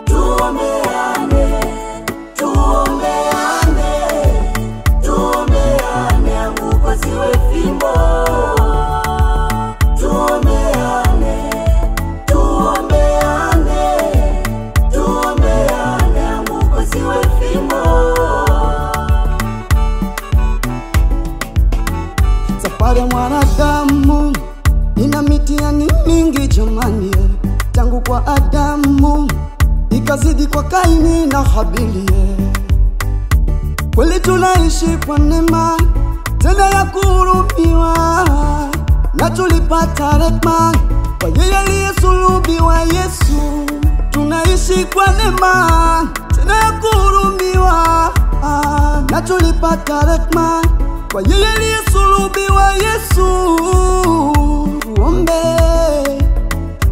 Tuombeane, tuombeane, tuombeane, anguko siwe fimbo. Tuombeane, tuombeane, tuombeane, anguko siwe fimbo. Safari ya mwanadamu ina mitihani mingi jamani, tangu kwa Adamu ikazidi kwa Kaini na Habili. Kweli tunaishi kwa neema tena ya kuhurumiwa, na tulipata rehema kwa yeye aliyesulubiwa Yesu. Tunaishi kwa neema tena ya kuhurumiwa, na tulipata rehema kwa yeye aliyesulubiwa Yesu. Tuombe,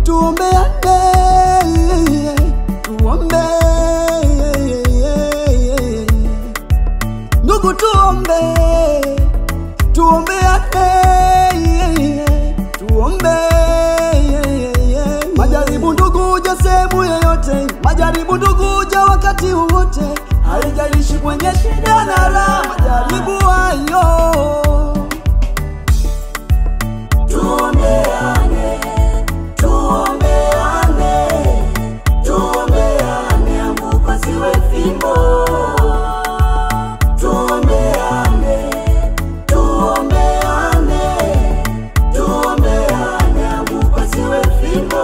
tuombeane, tuombe, ndugu tuombe, tuombeane, tuombe. Majaribu ndugu uja sehemu yoyote, majaribu ndugu uja wakati wowote, haijalishi kwenye shida na raha, majaribu hayo. Tuombeane, tuombeane, tuombeane, anguko siwe fimbo. Tuombeane, tuombeane, tuombeane, anguko siwe fimbo.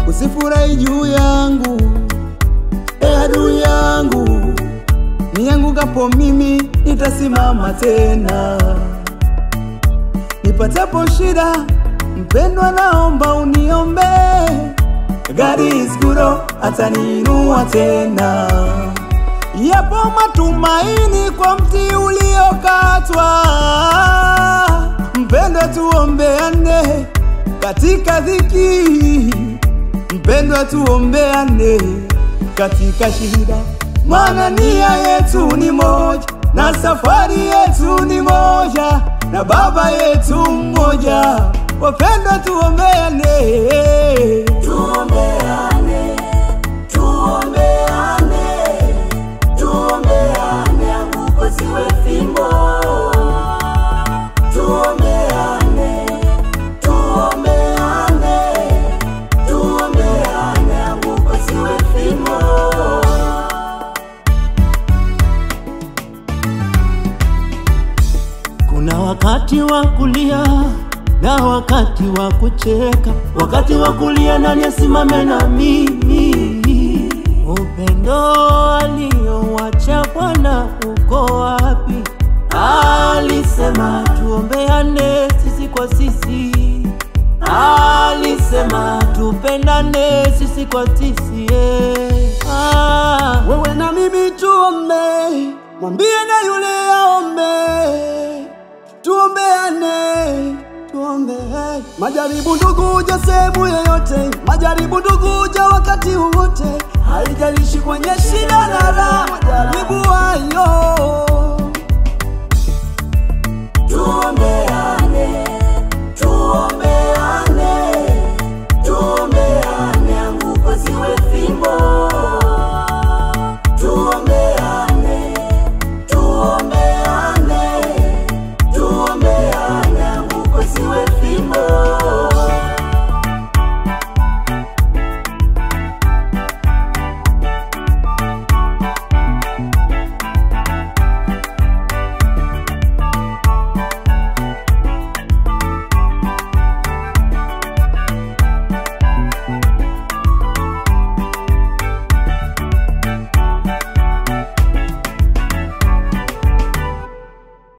Usifurahi juu yangu, adui yangu, niangukapo mimi nitasimama tena. Nipatapo shida, mpendwa naomba uniombe. God is good, ataniinua tena. Yapo matumaini kwa mti uliokatwa. Mpendwa tuombeane katika dhiki, mpendwa tuombeane katika shida, maana nia yetu ni moja na safari yetu ni moja na Baba yetu mmoja. Wapendwa tuombeane, Tuombeane, tuombeane, tuombeane, anguko siwe fimbo. Tuombeane, tuombeane, tuombeane, anguko siwe fimbo. Kuna wakati wa kulia na wakati wa kucheka. Wakati wa kulia nani asimame na mimi? Upendo aliowacha Bwana uko wapi? Alisema tuombeane sisi kwa sisi, alisema tupendane sisi kwa sisi. wewe na mimi tuombe, mwambie na yule aombe. Tuombeane, tuombe. Majaribu ndugu uja sehemu yoyote, majaribu ndugu uja wakati wowote, haijalishi kwenye shida na raha, majaribu